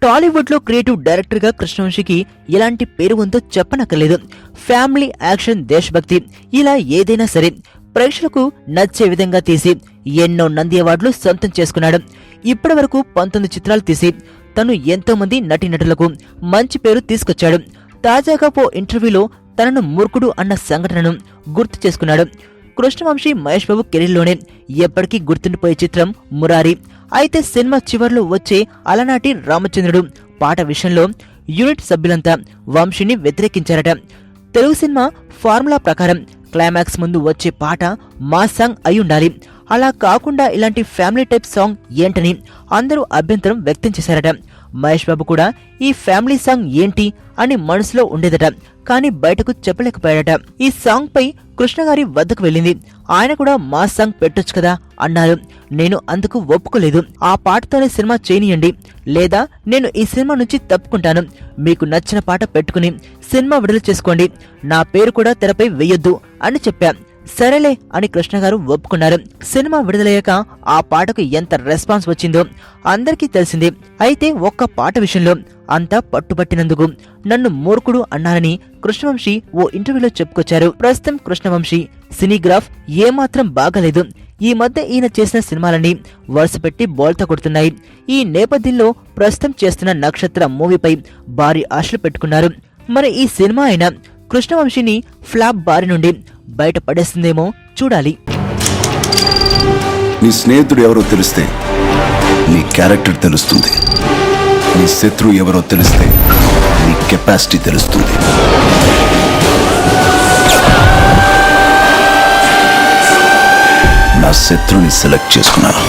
టాలీవుడ్ లో creative director గా కృష్ణవంశీకి ఎలాంటి పేరు ఉందో చెప్పనక్కర్లేదు. ఫ్యామిలీ, యాక్షన్, దేశభక్తి ఇలా ఏదైనా సరే ప్రేక్షకులకు నచ్చే విధంగా తీసి ఎన్నో నంది అవార్డులు సొంతం చేసుకున్నాడు. ఇప్పటి వరకు 19 చిత్రాలు తీసి తను ఎంతో మంది నటీనటులకు మంచి పేరు తీసుకొచ్చాడు. తాజాగా ఓ ఇంటర్వ్యూలో తనను మూర్ఖుడు అన్న సంఘటనను గుర్తు చేసుకున్నాడు. కృష్ణవంశీ మహేష్ బాబు కెరీర్లోనే ఎప్పటికీ గుర్తుండిపోయే చిత్రం మురారి. అయితే సినిమా చివర్లో వచ్చే అలనాటి రామచంద్రుడు పాట విషయంలో యూనిట్ సభ్యులంతా వంశీని వ్యతిరేకించారట. తెలుగు సినిమా ఫార్ములా ప్రకారం క్లైమాక్స్ ముందు వచ్చే పాట మాస్ సాంగ్ అయి ఉండాలి. అలా కాకుండా ఇలాంటి ఫ్యామిలీ టైప్ సాంగ్ ఏంటని అందరూ అభ్యంతరం వ్యక్తం చేశారట. మహేష్ బాబు కూడా ఈ ఫ్యామిలీ సాంగ్ ఏంటి అని మనసులో ఉండేదట, కానీ బయటకు చెప్పలేకపోయాడట. ఈ సాంగ్ పై కృష్ణ గారి వద్దకు వెళ్ళింది. ఆయన కూడా మాస్ సాంగ్ పెట్టొచ్చు కదా అన్నారు. నేను అందుకు ఒప్పుకోలేదు. ఆ పాటతోనే సినిమా చేయనియండి, లేదా నేను ఈ సినిమా నుంచి తప్పుకుంటాను. మీకు నచ్చిన పాట పెట్టుకుని సినిమా విడుదల చేసుకోండి, నా పేరు కూడా తెరపై వేయొద్దు అని చెప్పా. సరేలే అని కృష్ణ గారు ఒప్పుకున్నారు. సినిమా విడుదలయ్యాక ఆ పాటకు ఎంత రెస్పాన్స్ వచ్చిందో అందరికీ తెలిసింది. అయితే ఒక్క పాట విషయంలో అంతా పట్టుబట్టినందుకు నన్ను మూర్ఖుడు అన్నారని కృష్ణవంశీ ఓ ఇంటర్వ్యూలో చెప్పుకొచ్చారు. ప్రస్తుతం కృష్ణవంశీ సినీగ్రాఫ్ ఏమాత్రం బాగాలేదు. ఈ మధ్య ఈయన చేసిన సినిమాలన్నీ వరుసపెట్టి బోల్తా కొడుతున్నాయి. ఈ నేపథ్యంలో ప్రస్తుతం చేస్తున్న నక్షత్ర మూవీపై భారీ ఆశలు పెట్టుకున్నారు. మరి ఈ సినిమా అయినా కృష్ణవంశీని ఫ్లాప్ బారి నుండి బయట పడేస్తుందేమో చూడాలి. నీ స్నేహితుడు ఎవరో తెలిస్తే నీ క్యారెక్టర్ తెలుస్తుంది. నీ శత్రువు ఎవరో తెలిస్తే నీ కెపాసిటీ తెలుస్తుంది. నా శత్రుని సెలెక్ట్ చేసుకున్నాను.